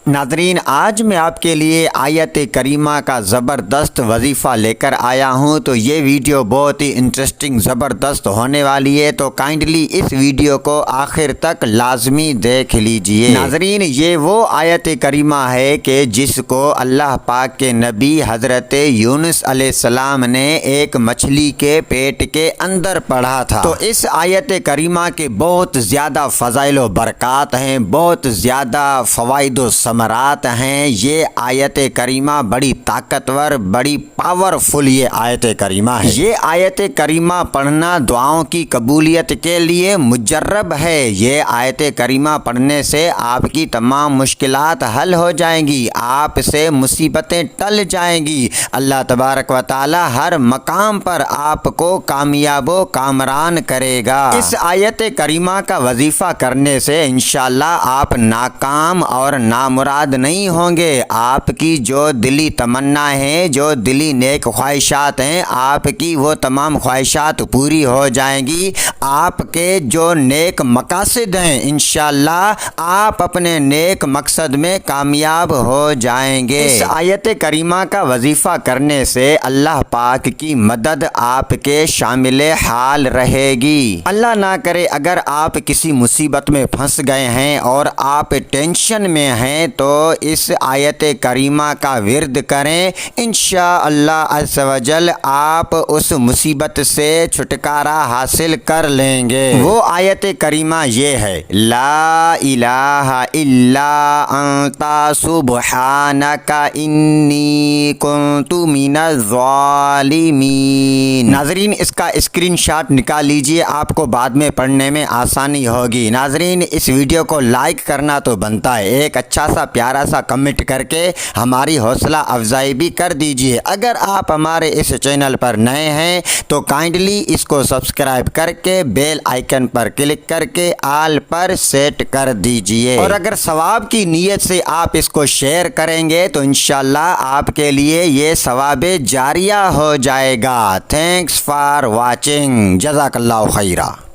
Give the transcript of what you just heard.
नाज़रीन, आज मैं आपके लिए आयत करीमा का ज़बरदस्त वजीफ़ा लेकर आया हूँ। तो ये वीडियो बहुत ही इंटरेस्टिंग ज़बरदस्त होने वाली है, तो काइंडली इस वीडियो को आखिर तक लाजमी देख लीजिए। नाज़रीन, ये वो आयत करीमा है कि जिसको अल्लाह पाक के नबी हज़रत यूनुस अलैहिस्सलाम ने एक मछली के पेट के अंदर पढ़ा था। तो इस आयत करीमा के बहुत ज़्यादा फ़ज़ाइल व बरक़ात हैं, बहुत ज़्यादा फ़वाइद व समरात हैं। ये आयत करीमा बड़ी ताकतवर, बड़ी पावरफुल ये आयत करीमा है। ये आयत करीमा पढ़ना दुआओं की कबूलियत के लिए मुजर्रब है। ये आयत करीमा पढ़ने से आपकी तमाम मुश्किलात हल हो जाएंगी, आपसे मुसीबतें टल जाएंगी। अल्लाह तबारक व तआला हर मकाम पर आपको कामयाब व कामरान करेगा। इस आयत करीमा का वजीफ़ा करने से इंशाअल्लाह आप नाकाम और नामुराद नहीं होंगे। आपकी जो दिली तमन्ना है, जो दिली नेक ख्वाहिशात हैं, आपकी वो तमाम ख्वाहिशात पूरी हो जाएंगी। आपके जो नेक मकासद हैं, इंशाअल्लाह आप अपने नेक मकसद में कामयाब हो जाएंगे। इस आयत करीमा का वजीफ़ा करने से अल्लाह पाक की मदद आपके शामिल हाल रहेगी। अल्लाह ना करे अगर आप किसी मुसीबत में फंस गए हैं और आप टेंशन में हैं, तो इस आयत करीमा का विर्द करें। इंशाअल्लाह अज़्ज़ व जल आप उस मुसीबत से छुटकारा हासिल कर लेंगे। वो आयत करीमा ये है, ला इलाहा इल्ला अंता सुब्हानका इन्नी कुन्तु मिनज़ ज़ालिमीन। नाज़रीन, इसका स्क्रीनशॉट निकाल लीजिए, आपको बाद में पढ़ने में आसानी होगी। नाज़रीन, इस वीडियो को लाइक करना तो बनता है, एक अच्छा सा प्यारा सा कमेंट करके हमारी हौसला अफजाई भी कर दीजिए। अगर आप हमारे इस चैनल पर नए हैं तो काइंडली इसको सब्सक्राइब करके बेल आइकन पर क्लिक करके आल पर सेट कर दीजिए। और अगर सवाब की नीयत से आप इसको शेयर करेंगे तो इंशाअल्लाह आपके लिए ये सवाबे जारिया हो जाएगा। Thanks for watching. जज़ाकल्लाहु खैरा।